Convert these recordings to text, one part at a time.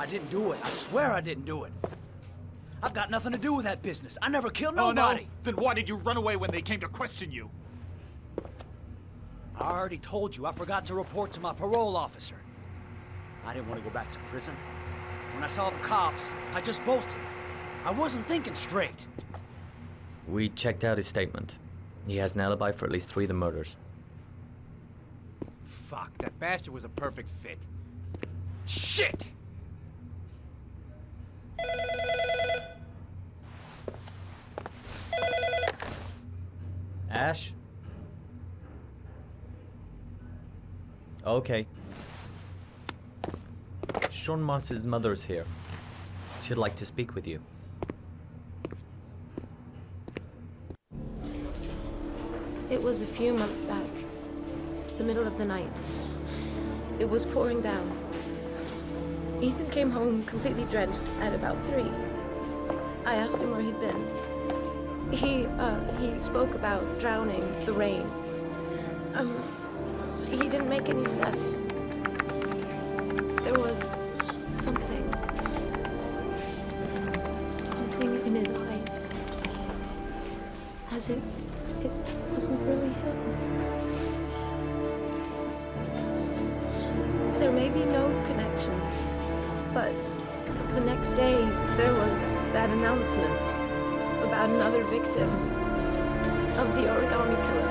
I didn't do it. I swear I didn't do it. I've got nothing to do with that business. I never killed nobody. Oh, no? Then why did you run away when they came to question you? I already told you I forgot to report to my parole officer. I didn't want to go back to prison. When I saw the cops, I just bolted. I wasn't thinking straight. We checked out his statement. He has an alibi for at least 3 of the murders. Fuck, that bastard was a perfect fit. Shit! Ash? Okay. Sean Moss's mother's here. She'd like to speak with you. It was a few months back. The middle of the night. It was pouring down. Ethan came home completely drenched at about 3. I asked him where he'd been. He spoke about drowning, the rain. He didn't make any sense. There was something in his eyes. As if it wasn't really him. There may be no connection, but the next day there was that announcement about another victim of the origami killer.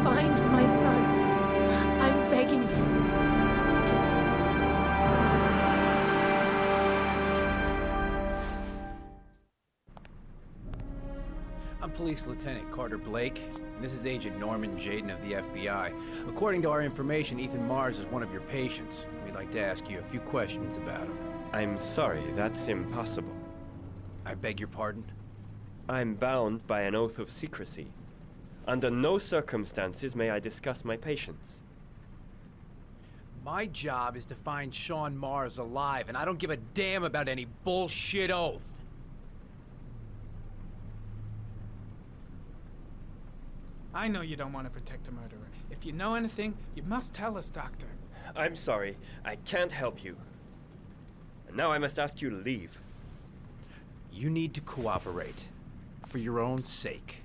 Find my son. I'm begging you. I'm Police Lieutenant Carter Blake, and this is Agent Norman Jaden of the FBI. According to our information, Ethan Mars is one of your patients. We'd like to ask you a few questions about him. I'm sorry, that's impossible. I beg your pardon? I'm bound by an oath of secrecy. Under no circumstances may I discuss my patients. My job is to find Sean Mars alive, and I don't give a damn about any bullshit oath. I know you don't want to protect the murderer. If you know anything, you must tell us, Doctor. I'm sorry, I can't help you. And now I must ask you to leave. You need to cooperate. For your own sake.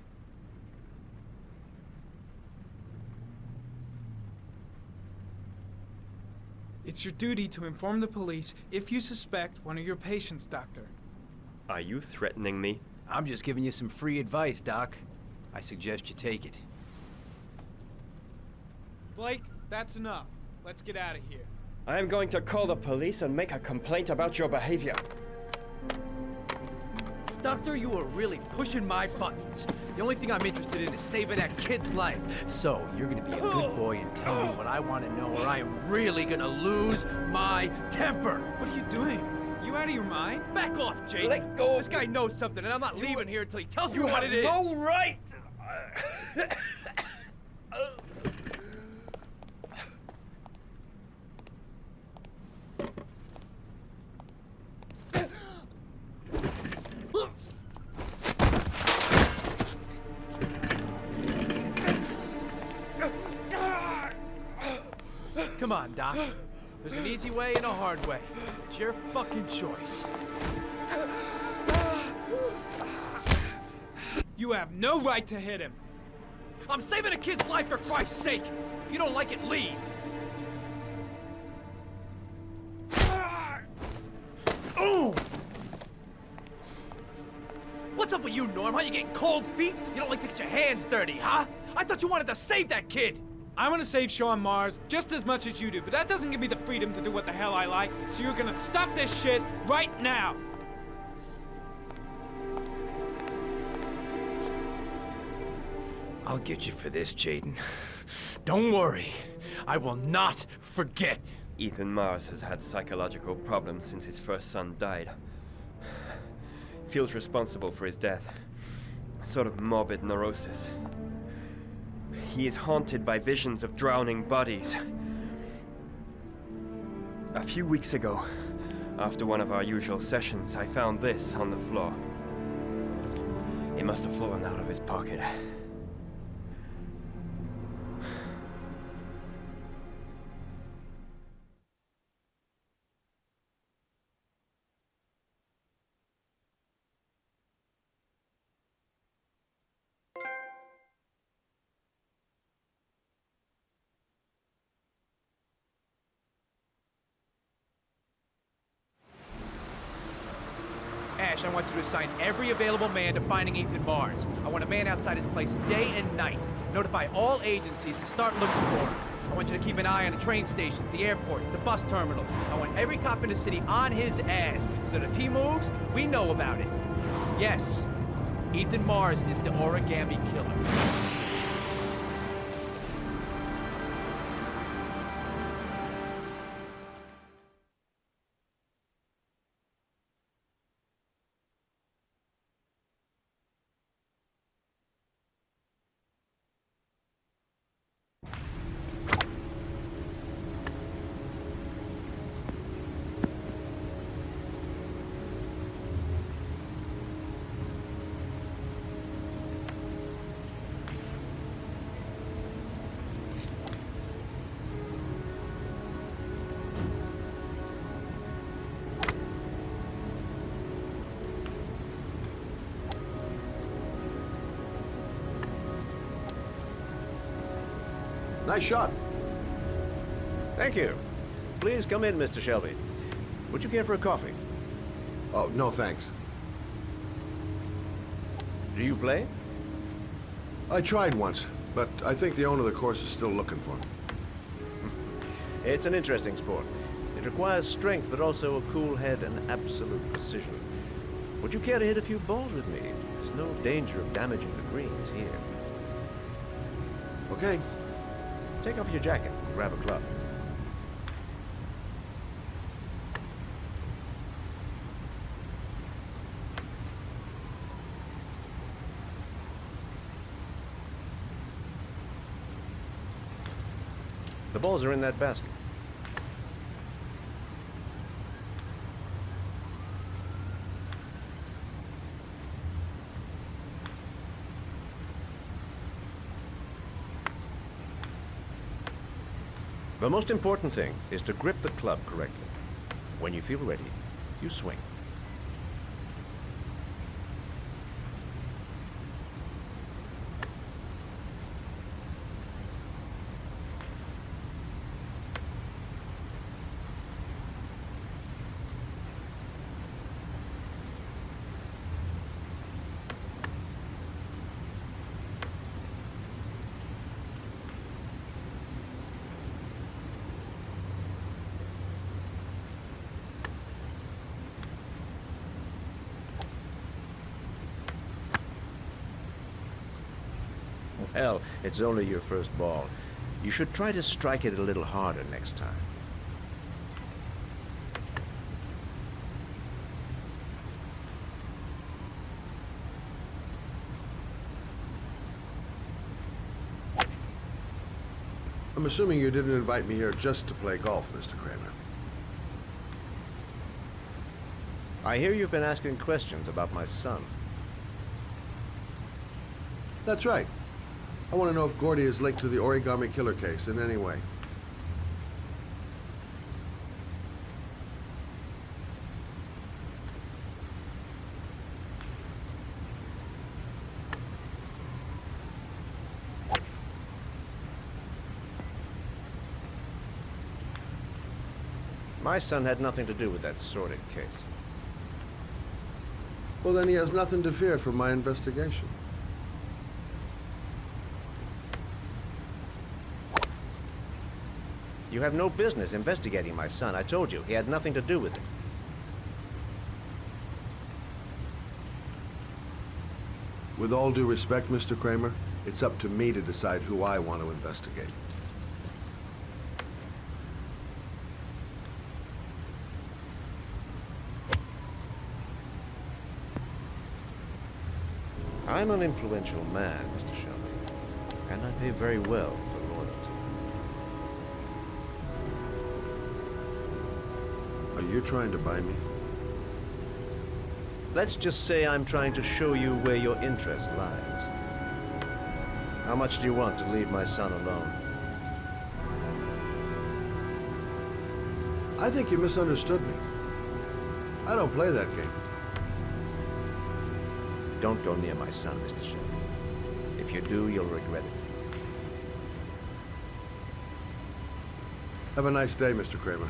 It's your duty to inform the police if you suspect one of your patients, Doctor. Are you threatening me? I'm just giving you some free advice, Doc. I suggest you take it. Blake, that's enough. Let's get out of here. I am going to call the police and make a complaint about your behavior. Doctor, you are really pushing my buttons. The only thing I'm interested in is saving that kid's life. So, you're gonna be a good boy and tell me what I want to know, or I am really gonna lose my temper. What are you doing? You out of your mind? Back off, Jake. Let go. This guy knows something, and I'm not leaving here until he tells me what it is. No right! Come on, Doc. There's an easy way and a hard way. It's your fucking choice. You have no right to hit him. I'm saving a kid's life for Christ's sake. If you don't like it, leave. Oh! What's up with you, Norm? How you getting cold feet? You don't like to get your hands dirty, huh? I thought you wanted to save that kid. I want to save Sean Mars just as much as you do, but that doesn't give me the freedom to do what the hell I like, so you're gonna stop this shit right now! I'll get you for this, Jaden. Don't worry. I will not forget. Ethan Mars has had psychological problems since his first son died. Feels responsible for his death. A sort of morbid neurosis. He is haunted by visions of drowning bodies. A few weeks ago, after one of our usual sessions, I found this on the floor. It must have fallen out of his pocket. Ash, I want you to assign every available man to finding Ethan Mars. I want a man outside his place day and night. Notify all agencies to start looking for him. I want you to keep an eye on the train stations, the airports, the bus terminals. I want every cop in the city on his ass, so that if he moves, we know about it. Yes, Ethan Mars is the origami killer. Nice shot. Thank you. Please come in, Mr. Shelby. Would you care for a coffee? Oh, no thanks. Do you play? I tried once, but I think the owner of the course is still looking for me. It's an interesting sport. It requires strength, but also a cool head and absolute precision. Would you care to hit a few balls with me? There's no danger of damaging the greens here. Okay. Take off your jacket and grab a club. The balls are in that basket. The most important thing is to grip the club correctly. When you feel ready, you swing. Well, it's only your first ball. You should try to strike it a little harder next time. I'm assuming you didn't invite me here just to play golf, Mr. Kramer. I hear you've been asking questions about my son. That's right. I want to know if Gordy is linked to the origami killer case in any way. My son had nothing to do with that sordid case. Well, then he has nothing to fear from my investigation. You have no business investigating my son. I told you, he had nothing to do with it. With all due respect, Mr. Kramer, it's up to me to decide who I want to investigate. I'm an influential man, Mr. Shelby, and I pay very well for loyalty. Are you trying to buy me? Let's just say I'm trying to show you where your interest lies. How much do you want to leave my son alone? I think you misunderstood me. I don't play that game. Don't go near my son, Mr. Shelby. If you do, you'll regret it. Have a nice day, Mr. Kramer.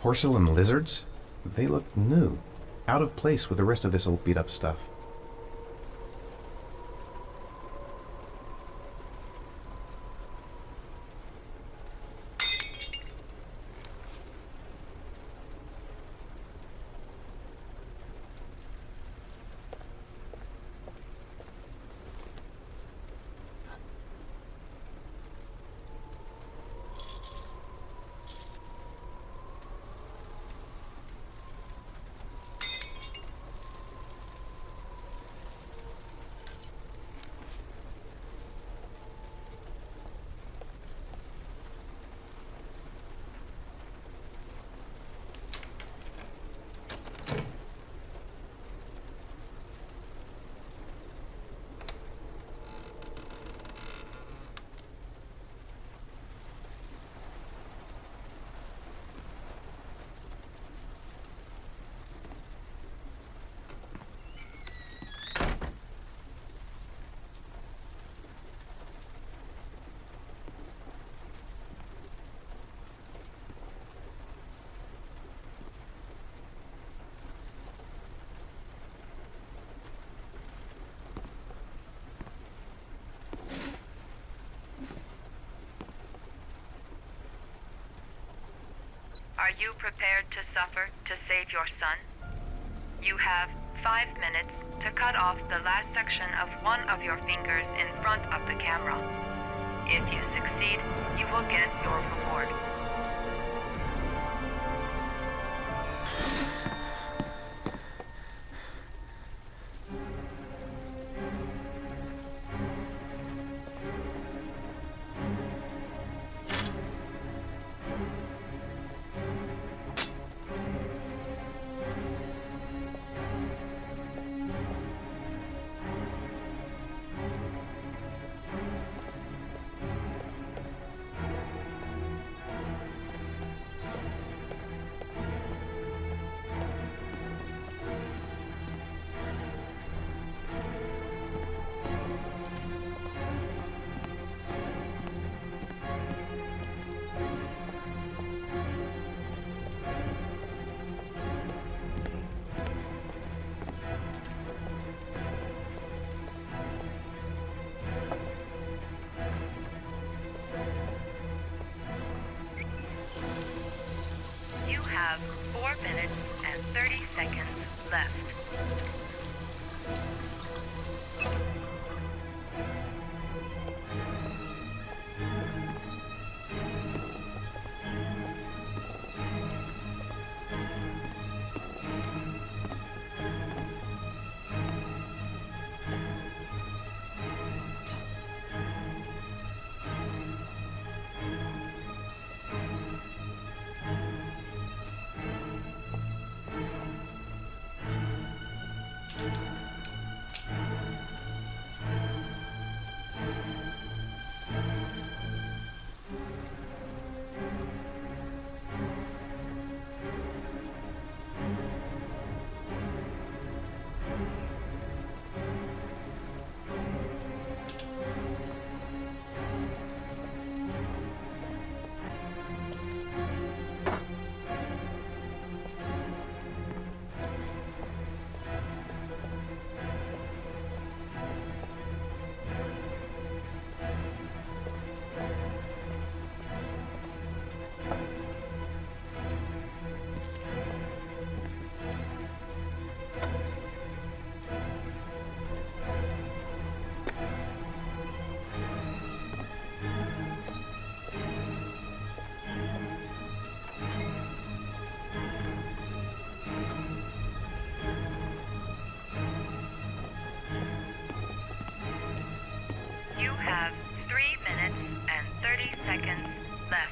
Porcelain lizards? They look new. Out of place with the rest of this old beat-up stuff. Are you prepared to suffer to save your son? You have 5 minutes to cut off the last section of one of your fingers in front of the camera. If you succeed, you will get your reward. You have 4 minutes and 30 seconds left. You have 3 minutes and 30 seconds left.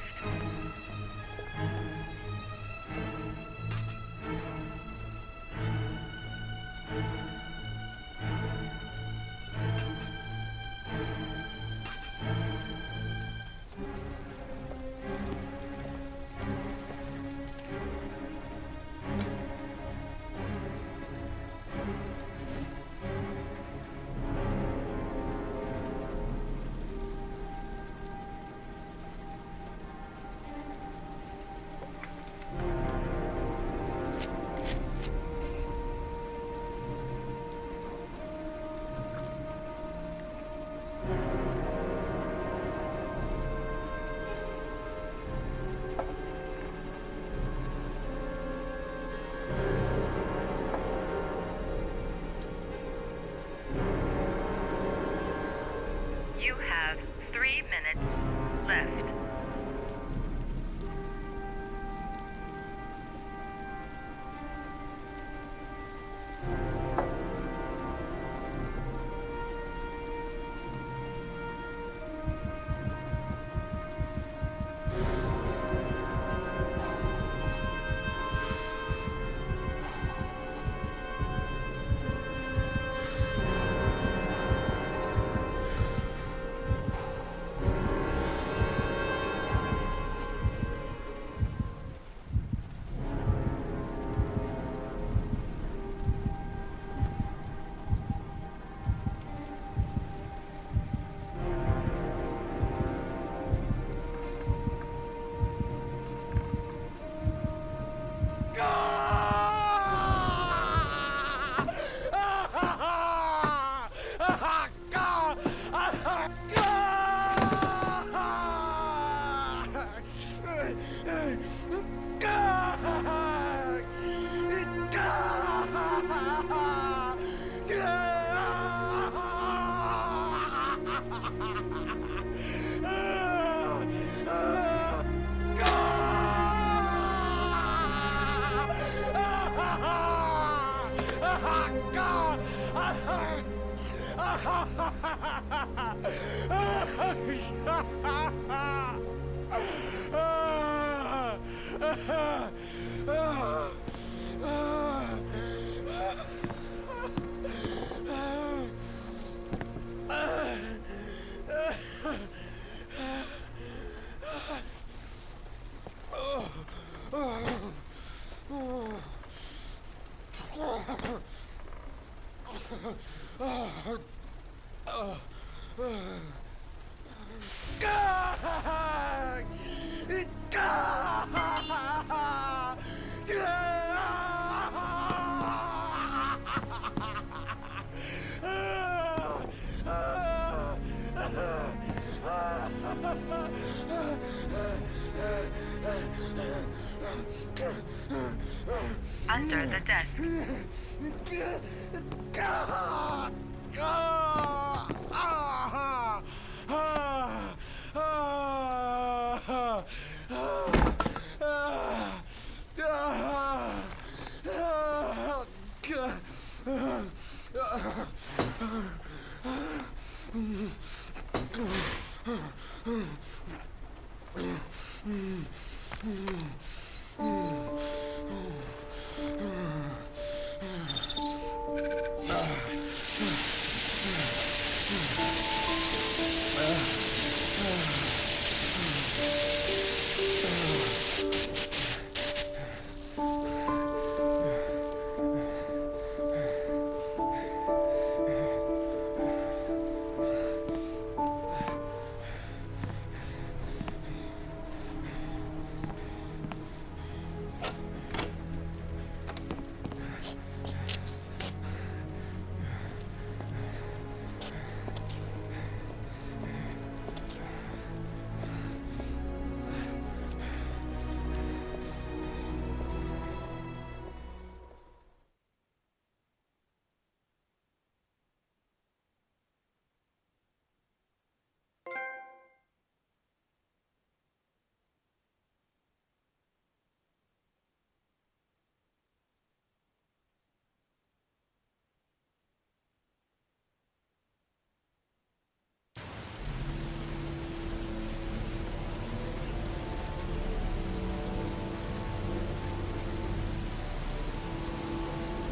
Under the desk.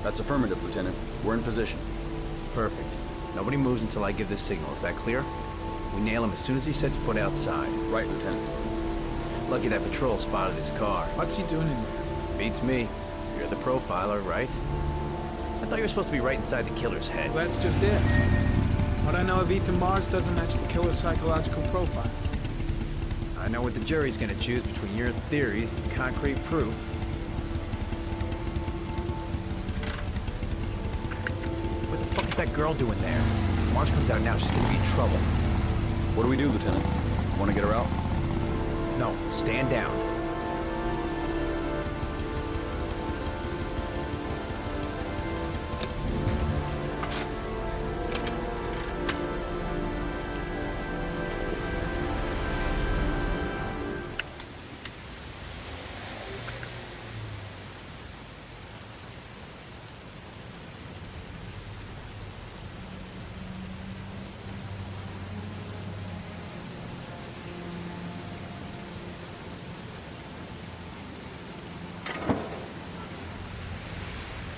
That's affirmative, Lieutenant. We're in position. Perfect. Nobody moves until I give the signal. Is that clear? We nail him as soon as he sets foot outside. Right, Lieutenant. Lucky that patrol spotted his car. What's he doing in there? Beats me. You're the profiler, right? I thought you were supposed to be right inside the killer's head. Well, that's just it. What I know of Ethan Mars doesn't match the killer's psychological profile. I know what the jury's gonna choose between your theories and concrete proof. What the fuck is that girl doing there? If Mars comes out now, she's gonna be in trouble. What do we do, Lieutenant? Want to get her out? No, stand down.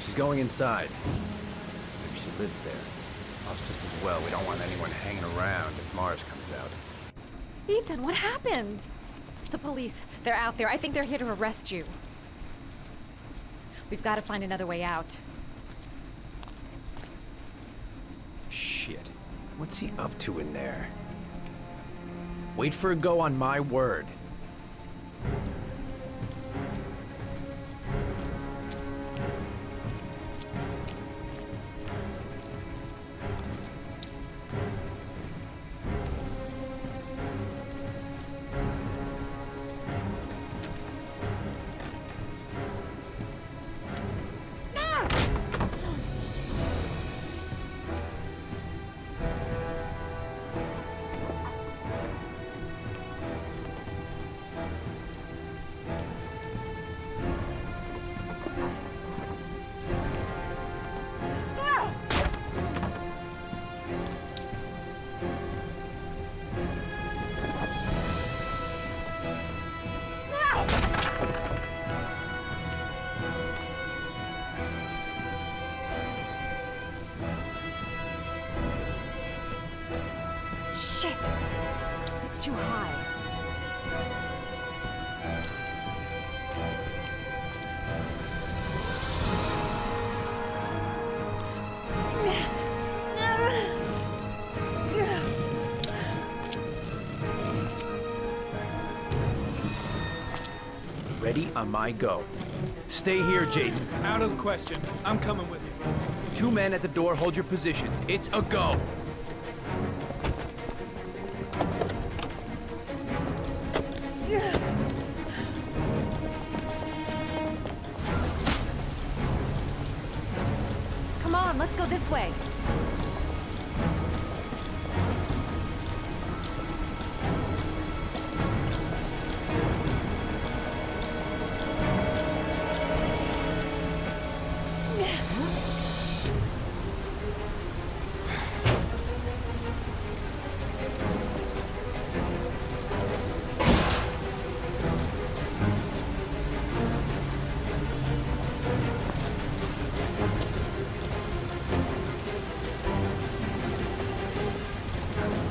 She's going inside. Maybe she lives there. Us just as well. We don't want anyone hanging around if Mars comes out. Ethan, what happened? The police. They're out there. I think they're here to arrest you. We've got to find another way out. Shit. What's he up to in there? Wait for a go on my word. Ready on my go. Stay here, Jaden. Out of the question. I'm coming with you. 2 men at the door, hold your positions. It's a go. Come on, let's go this way.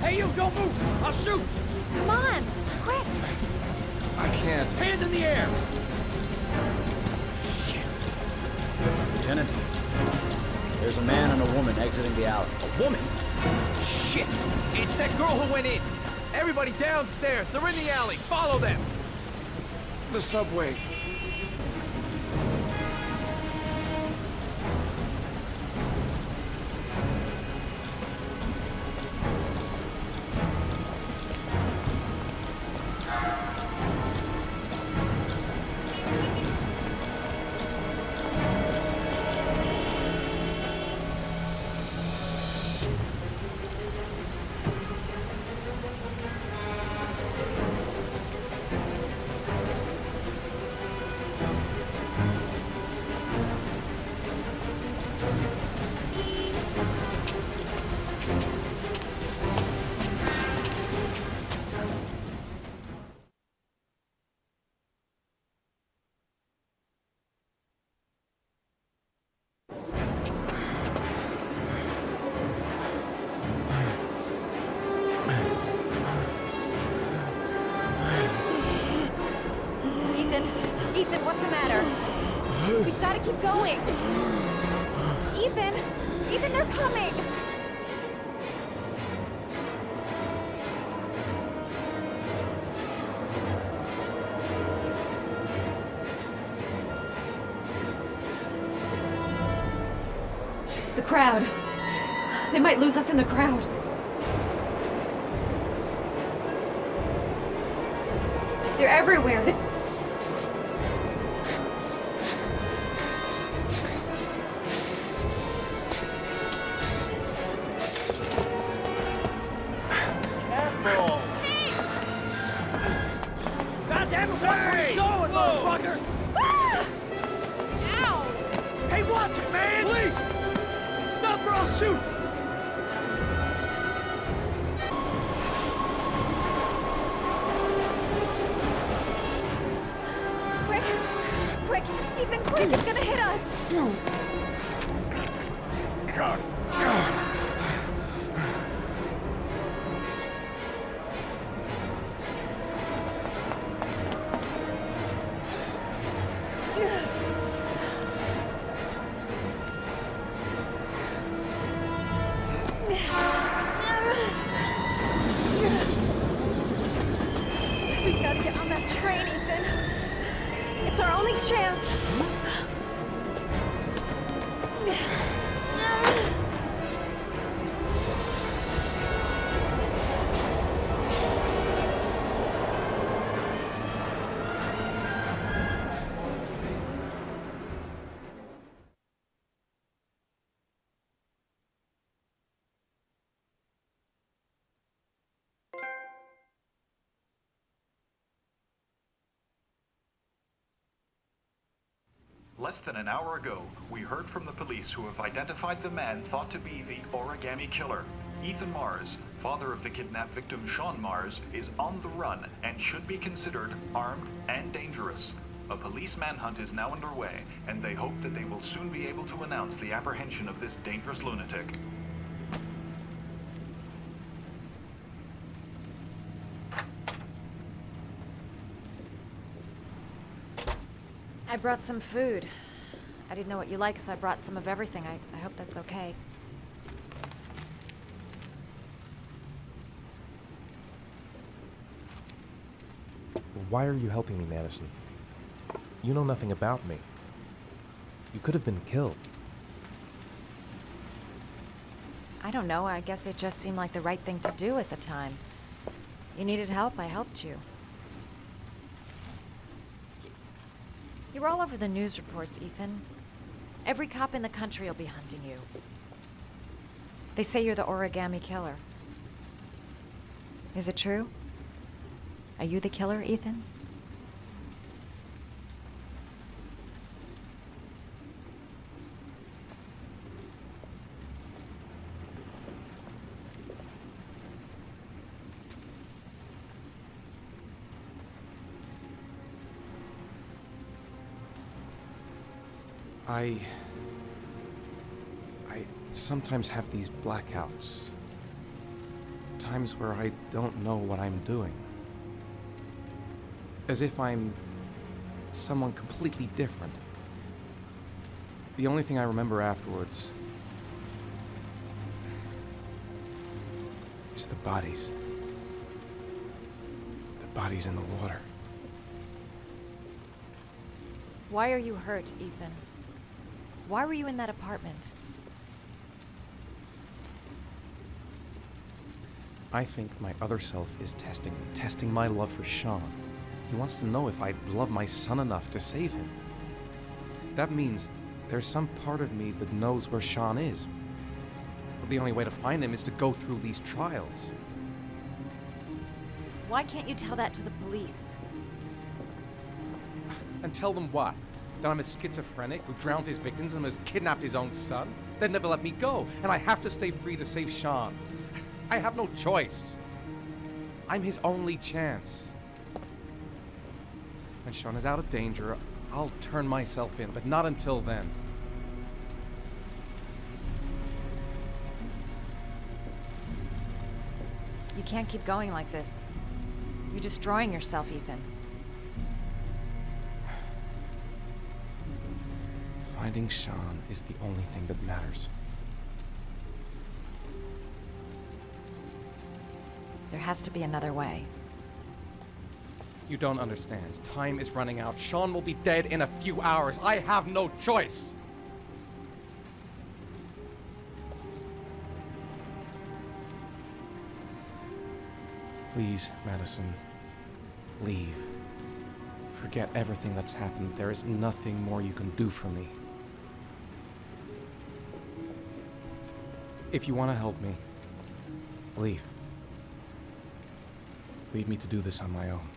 Hey, you, don't move! I'll shoot! Come on, quick! I can't. Hands in the air! Lieutenant, there's a man and a woman exiting the alley. A woman? Shit! It's that girl who went in! Everybody downstairs! They're in the alley! Follow them! The subway. Ethan, what's the matter? We've got to keep going. Ethan! Ethan, they're coming! The crowd. They might lose us in the crowd. They're everywhere. Shoot! Quick! Quick! Ethan, quick! It's gonna hit us! We've got to get on that train, Ethan. It's our only chance. Less than an hour ago, we heard from the police who have identified the man thought to be the origami killer. Ethan Mars, father of the kidnapped victim Sean Mars, is on the run and should be considered armed and dangerous. A police manhunt is now underway, and they hope that they will soon be able to announce the apprehension of this dangerous lunatic. I brought some food. I didn't know what you like, so I brought some of everything. I hope that's okay. Why are you helping me, Madison? You know nothing about me. You could have been killed. I don't know, I guess it just seemed like the right thing to do at the time. You needed help, I helped you. You're all over the news reports, Ethan. Every cop in the country will be hunting you. They say you're the origami killer. Is it true? Are you the killer, Ethan? I sometimes have these blackouts. Times where I don't know what I'm doing. As if I'm someone completely different. The only thing I remember afterwards is the bodies. The bodies in the water. Why are you hurt, Ethan? Why were you in that apartment? I think my other self is testing me, testing my love for Sean. He wants to know if I love my son enough to save him. That means there's some part of me that knows where Sean is. But the only way to find him is to go through these trials. Why can't you tell that to the police? And tell them what? That I'm a schizophrenic who drowns his victims and has kidnapped his own son? They'd never let me go, and I have to stay free to save Sean. I have no choice. I'm his only chance. When Sean is out of danger, I'll turn myself in, but not until then. You can't keep going like this. You're destroying yourself, Ethan. Finding Sean is the only thing that matters. There has to be another way. You don't understand. Time is running out. Sean will be dead in a few hours. I have no choice. Please, Madison, leave. Forget everything that's happened. There is nothing more you can do for me. If you want to help me, leave. Leave me to do this on my own.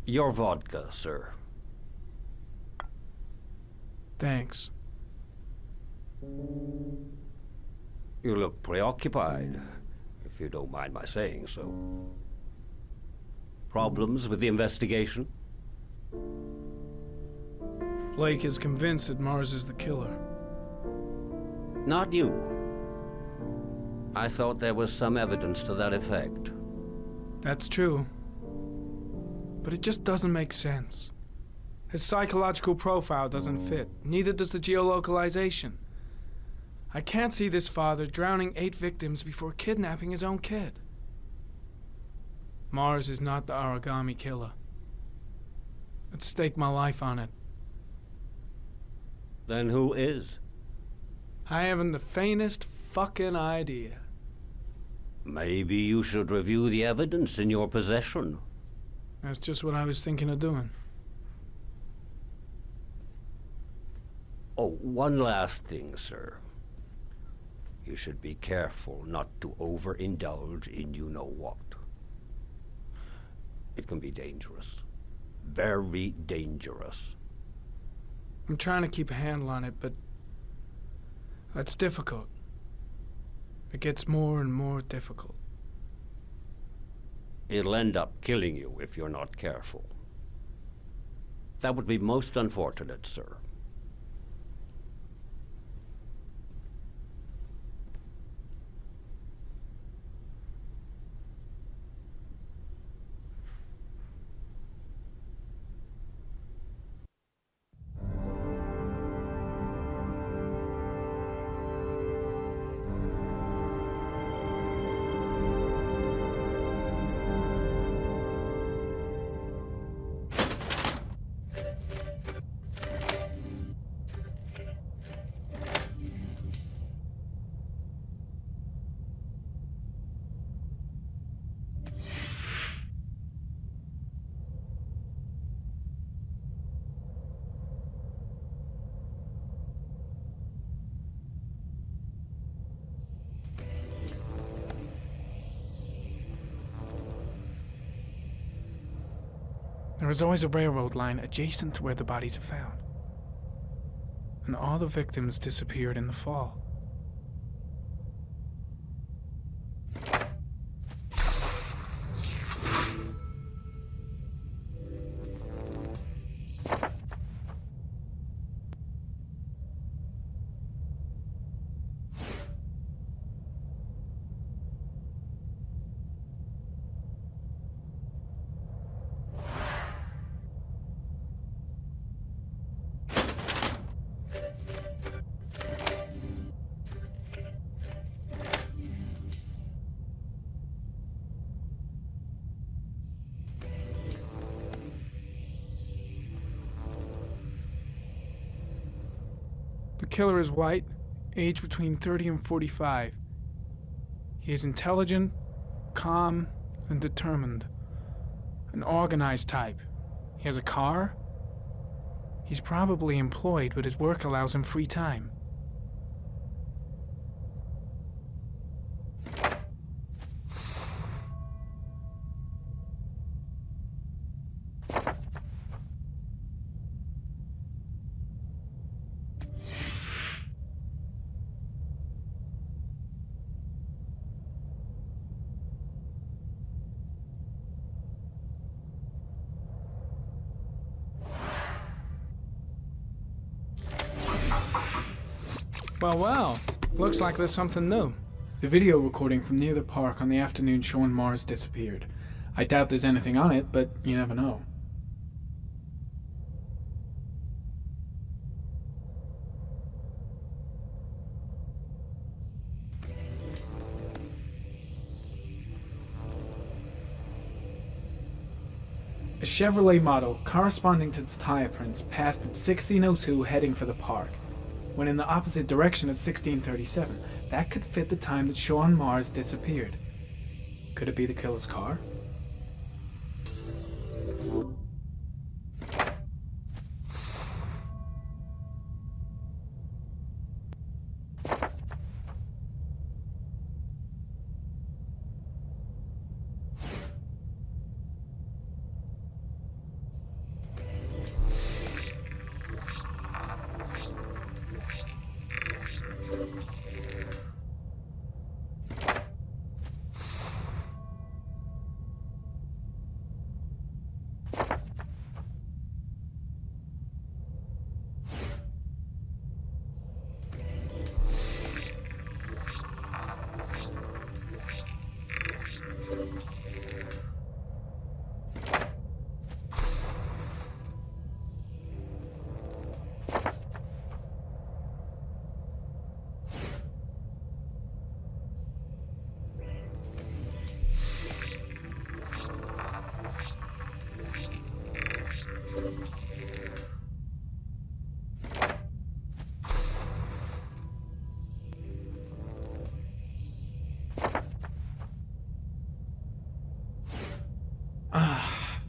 Your vodka, sir. Thanks. You look preoccupied, if you don't mind my saying so. Problems with the investigation? Blake is convinced that Mars is the killer. Not you. I thought there was some evidence to that effect. That's true. But it just doesn't make sense. His psychological profile doesn't fit. Neither does the geolocalization. I can't see this father drowning 8 victims before kidnapping his own kid. Mars is not the origami killer. I'd stake my life on it. Then who is? I haven't the faintest fucking idea. Maybe you should review the evidence in your possession. That's just what I was thinking of doing. Oh, one last thing, sir. You should be careful not to overindulge in you-know-what. It can be dangerous. Very dangerous. I'm trying to keep a handle on it, but that's difficult. It gets more and more difficult. It'll end up killing you if you're not careful. That would be most unfortunate, sir. There is always a railroad line adjacent to where the bodies are found. And all the victims disappeared in the fall. The killer is white, aged between 30 and 45. He is intelligent, calm, and determined. An organized type. He has a car. He's probably employed, but his work allows him free time. Well, looks like there's something new. The video recording from near the park on the afternoon Sean Mars disappeared. I doubt there's anything on it, but you never know. Chevrolet model corresponding to the tire prints passed at 16:02 heading for the park, when in the opposite direction at 16:37. That could fit the time that Sean Mars disappeared. Could it be the killer's car?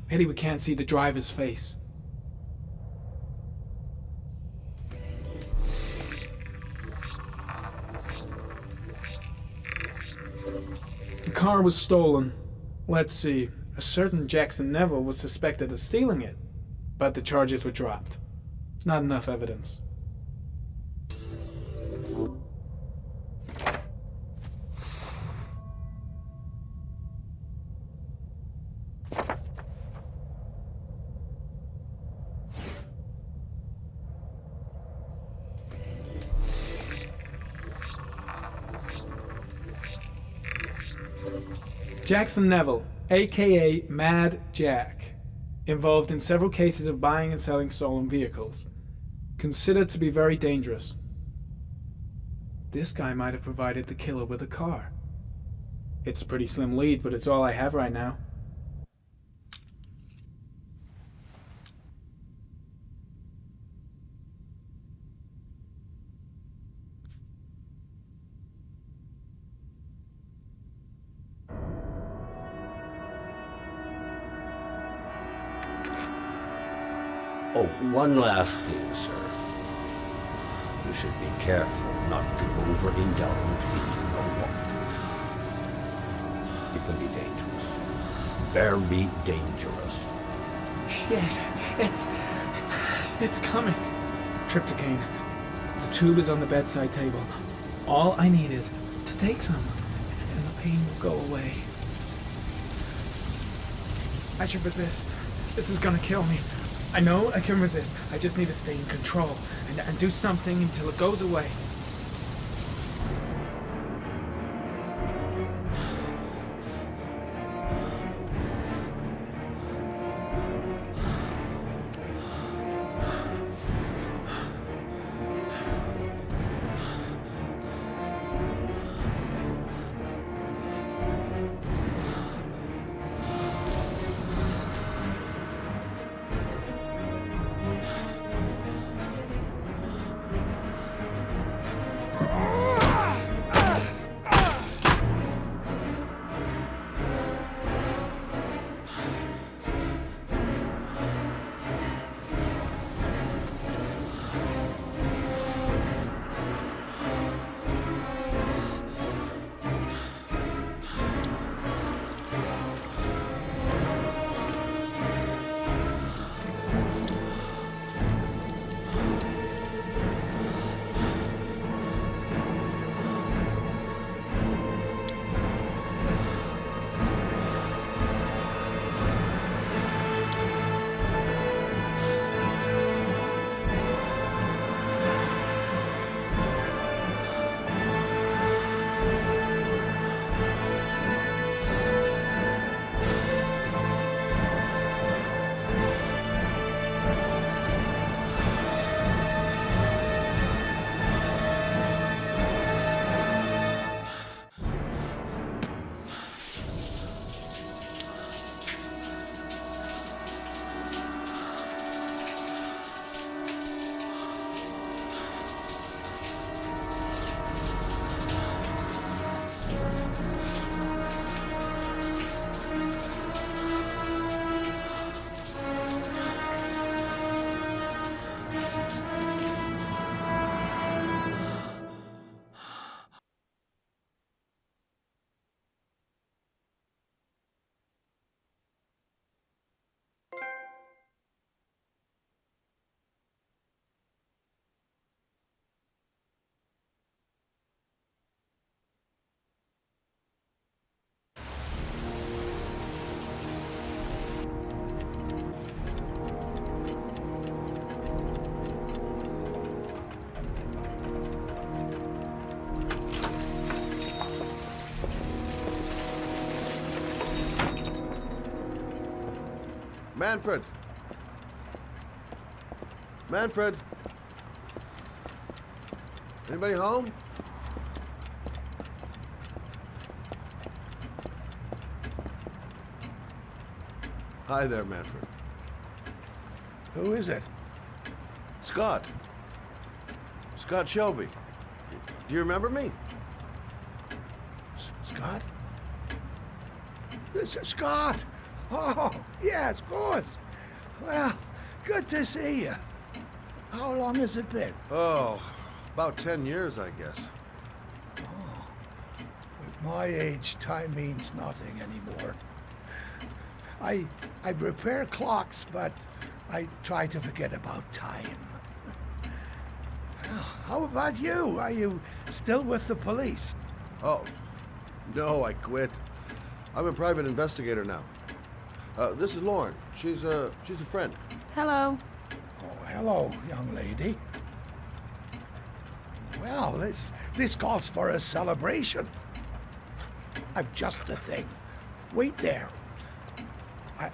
Pity we can't see the driver's face. The car was stolen. Let's see. A certain Jackson Neville was suspected of stealing it, but the charges were dropped. Not enough evidence. Jackson Neville, aka Mad Jack, involved in several cases of buying and selling stolen vehicles. Considered to be very dangerous. This guy might have provided the killer with a car. It's a pretty slim lead, but it's all I have right now. Oh, one last thing, sir. You should be careful not to overindulge in the water. It can be dangerous. Very dangerous. Shit, it's coming. Trypticane. The tube is on the bedside table. All I need is to take some, and the pain will go away. I should resist. This is gonna kill me. I know I can resist. I just need to stay in control and do something until it goes away. Manfred! Manfred! Anybody home? Hi there, Manfred. Who is it? Scott. Scott Shelby. Do you remember me? Scott? Scott! Oh, yes, of course. Well, good to see you. How long has it been? Oh, about 10 years, I guess. Oh, at my age, time means nothing anymore. I repair clocks, but I try to forget about time. How about you? Are you still with the police? Oh, no, I quit. I'm a private investigator now. This is Lauren. She's a friend. Hello. Oh, hello, young lady. Well, this calls for a celebration. I've just the thing. Wait there.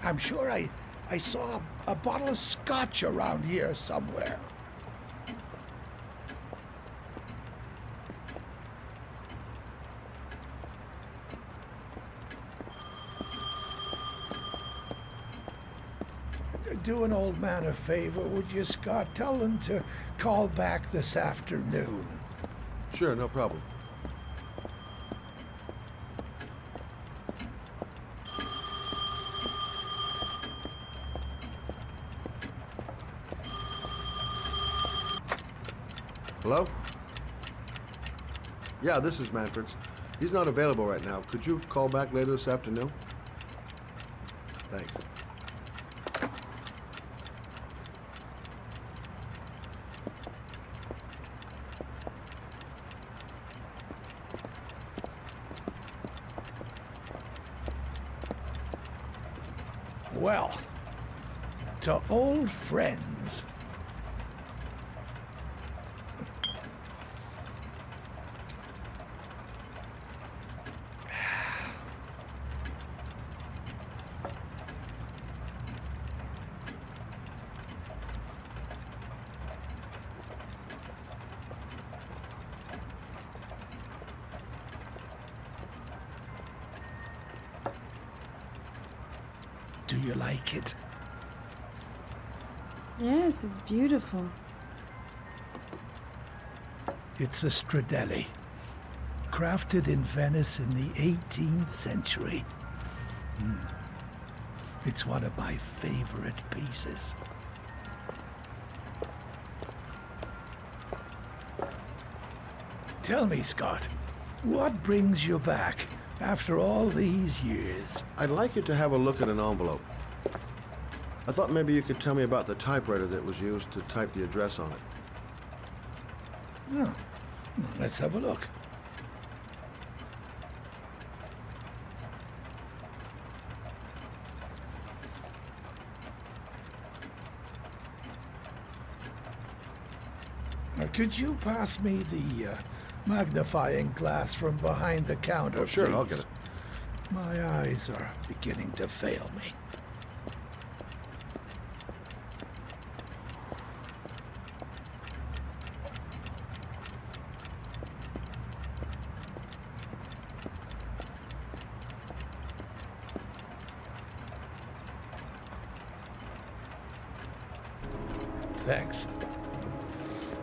I'm sure I saw a bottle of scotch around here somewhere. Do an old man a favor, would you, Scott? Tell him to call back this afternoon. Sure, no problem. Hello? Yeah, this is Manfred's. He's not available right now. Could you call back later this afternoon? Thanks. Well, to old friends. Do you like it? Yes, it's beautiful. It's a Stradelli, crafted in Venice in the 18th century. It's one of my favorite pieces. Tell me, Scott, what brings you back after all these years? I'd like you to have a look at an envelope. I thought maybe you could tell me about the typewriter that was used to type the address on it. Oh, let's have a look. Now, could you pass me the magnifying glass from behind the counter, Oh, sure, please? I'll get it. My eyes are beginning to fail me. Thanks.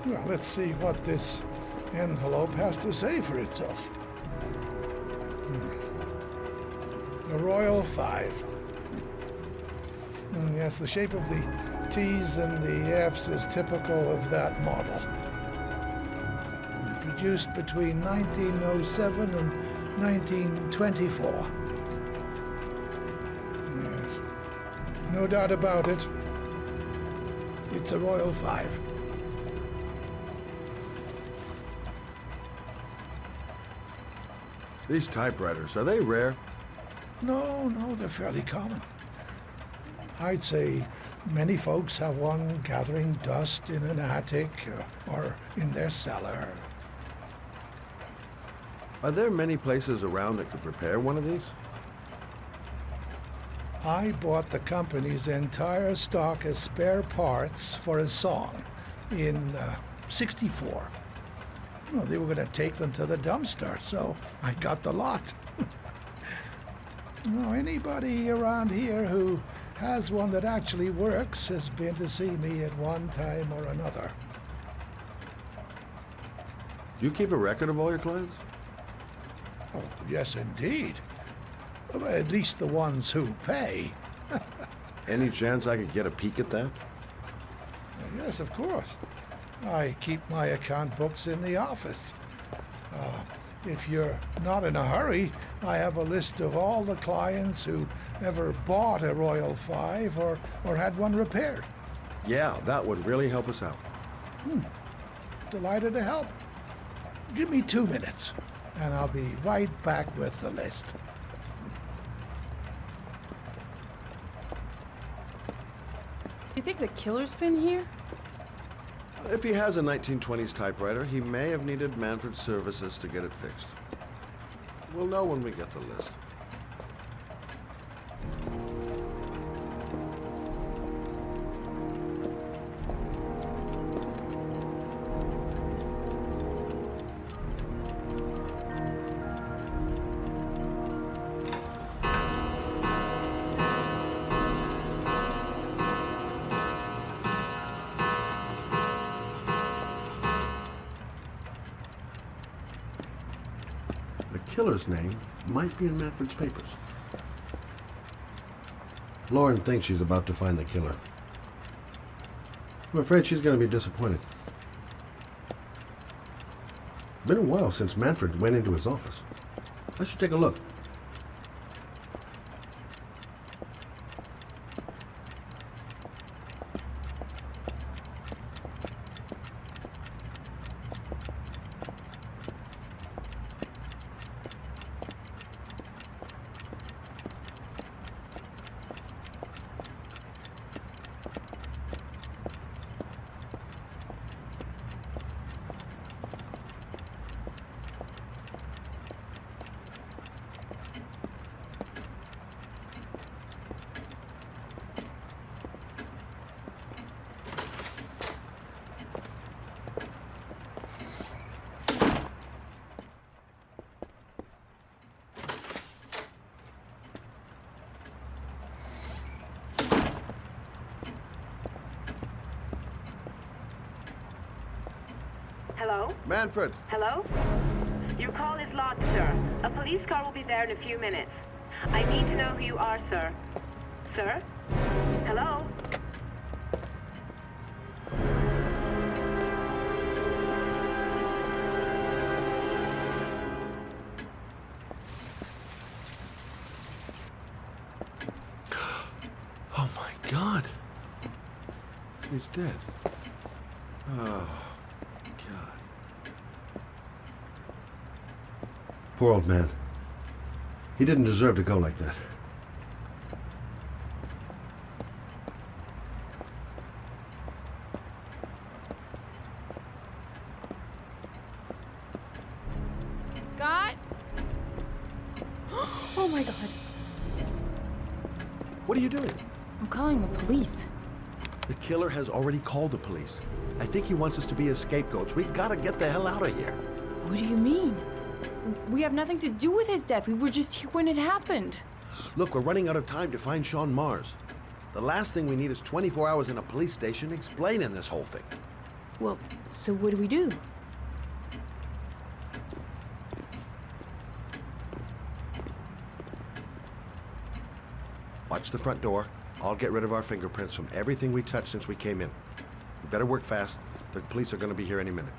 Well, let's see what this envelope has to say for itself. The Royal 5. Yes, the shape of the T's and the F's is typical of that model. Produced between 1907 and 1924. Yes. No doubt about it. It's a Royal 5. These typewriters, are they rare? No, they're fairly common. I'd say many folks have one gathering dust in an attic or in their cellar. Are there many places around that could repair one of these? I bought the company's entire stock as spare parts for a song in '64. Well, they were going to take them to the dumpster, so I got the lot. Now, anybody around here who has one that actually works has been to see me at one time or another. Do you keep a record of all your clients? Oh, yes, indeed. At least the ones who pay. Any chance I could get a peek at that? Yes, of course. I keep my account books in the office. If you're not in a hurry, I have a list of all the clients who ever bought a Royal 5 or had one repaired. Yeah, that would really help us out. Delighted to help. Give me 2 minutes, and I'll be right back with the list. Do you think the killer's been here? If he has a 1920s typewriter, he may have needed Manfred's services to get it fixed. We'll know when we get the list. The killer's name might be in Manfred's papers. Lauren thinks she's about to find the killer. I'm afraid she's going to be disappointed. Been a while since Manfred went into his office. I should take a look. Hello? Manfred! Hello? Your call is logged, sir. A police car will be there in a few minutes. I need to know who you are, sir. Sir? Hello? Oh my God! He's dead. Oh. Poor old man. He didn't deserve to go like that. Scott? Oh my God. What are you doing? I'm calling the police. The killer has already called the police. I think he wants us to be his scapegoats. We gotta get the hell out of here. What do you mean? We have nothing to do with his death. We were just here when it happened. Look, we're running out of time to find Sean Mars. The last thing we need is 24 hours in a police station explaining this whole thing. Well, so what do we do? Watch the front door. I'll get rid of our fingerprints from everything we touched since we came in. We better work fast. The police are going to be here any minute.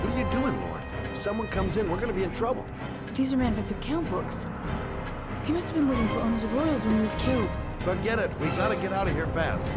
What are you doing, Lauren? If someone comes in, we're going to be in trouble. These are Manfred's account books. He must have been looking for owners of Royals when he was killed. Forget it. We gotta get out of here fast.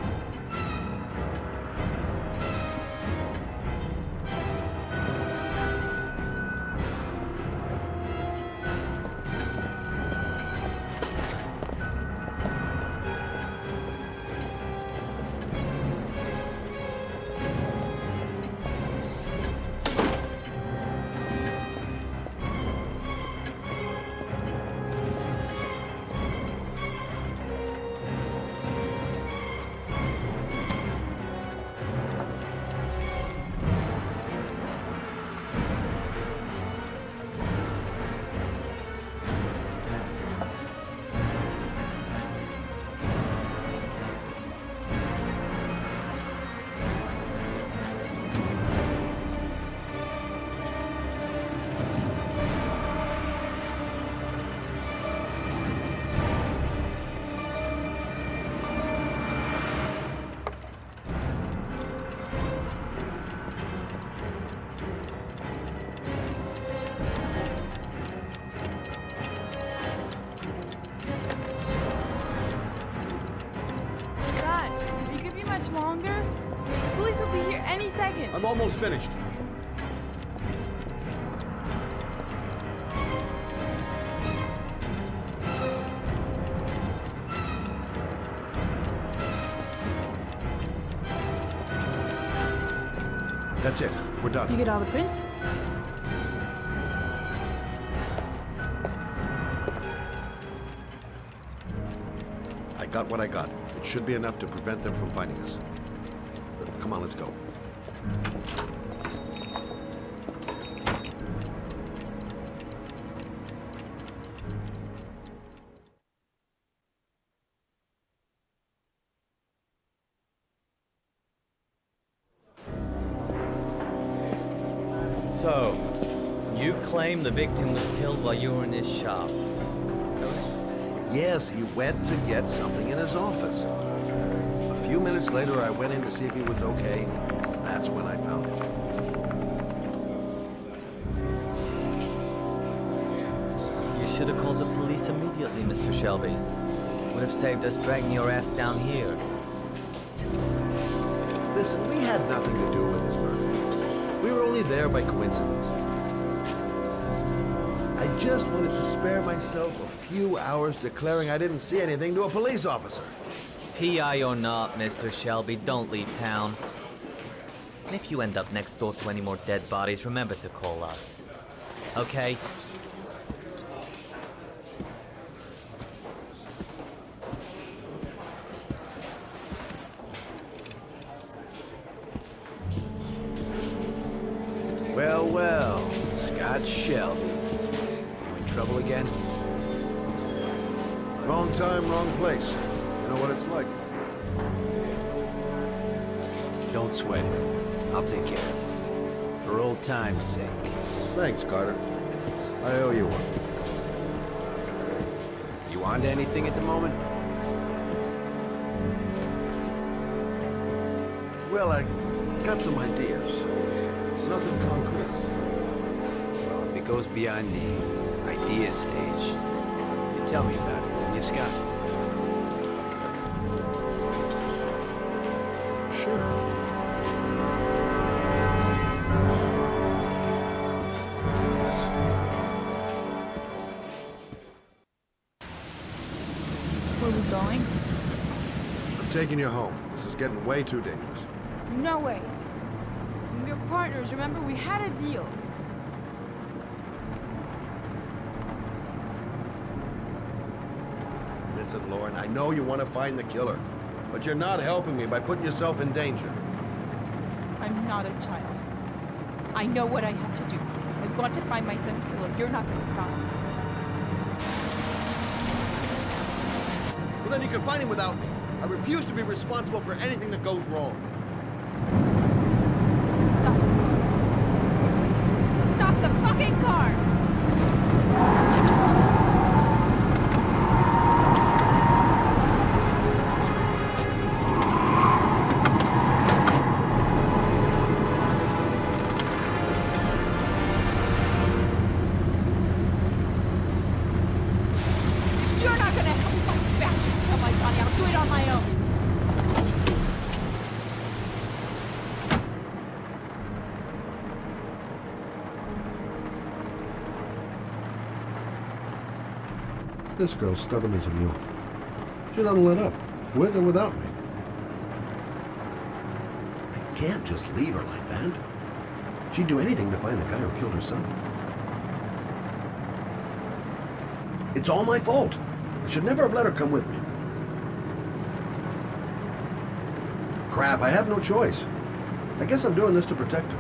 much longer? The police will be here any second. I'm almost finished. That's it. We're done. You get all the prints? I got what I got. It should be enough to prevent them from finding us. Come on, let's go. So, you claim the victim was killed while you were in his shop. Yes, he went to get something in his office. A few minutes later, I went in to see if he was okay. That's when I found him. You should have called the police immediately, Mr. Shelby. Would have saved us dragging your ass down here. Listen, we had nothing to do with his murder. We were only there by coincidence. I just wanted to spare myself a few hours declaring I didn't see anything to a police officer. PI or not, Mr. Shelby, don't leave town. And if you end up next door to any more dead bodies, remember to call us. Okay? Well, well, Scott Shelby. You in trouble again? Wrong time, wrong place. You know what it's like. Don't sweat it. I'll take care of it. For old time's sake. Thanks, Carter. I owe you one. You on to anything at the moment? Well, I got some ideas. Nothing concrete. Well, if it goes beyond the idea stage, you tell me about it, wouldn't you, Scott? Sure. Where are we going? I'm taking you home. This is getting way too dangerous. No way. We're partners, remember? We had a deal. Listen, Lauren, I know you want to find the killer, but you're not helping me by putting yourself in danger. I'm not a child. I know what I have to do. I've got to find my son's killer. You're not going to stop me. Well, then you can find him without me. I refuse to be responsible for anything that goes wrong. Stop the fucking car! You're not gonna help me fight back and tell my Johnny. I'll do it on my own. This girl's stubborn as a mule. She doesn't let up, with or without me. I can't just leave her like that. She'd do anything to find the guy who killed her son. It's all my fault. I should never have let her come with me. Crap, I have no choice. I guess I'm doing this to protect her.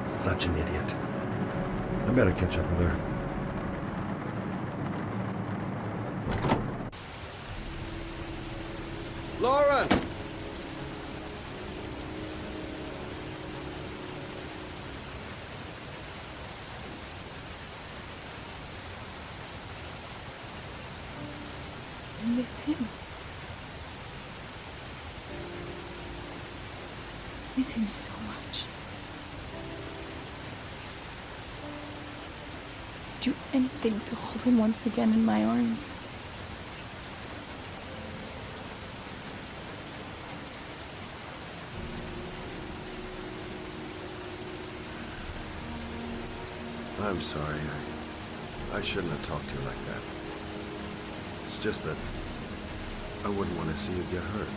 Such an idiot. I better catch up with her. Lauren! I miss him. Miss him so much. Do anything to hold him once again in my arms. I'm sorry. I shouldn't have talked to you like that. It's just that I wouldn't want to see you get hurt.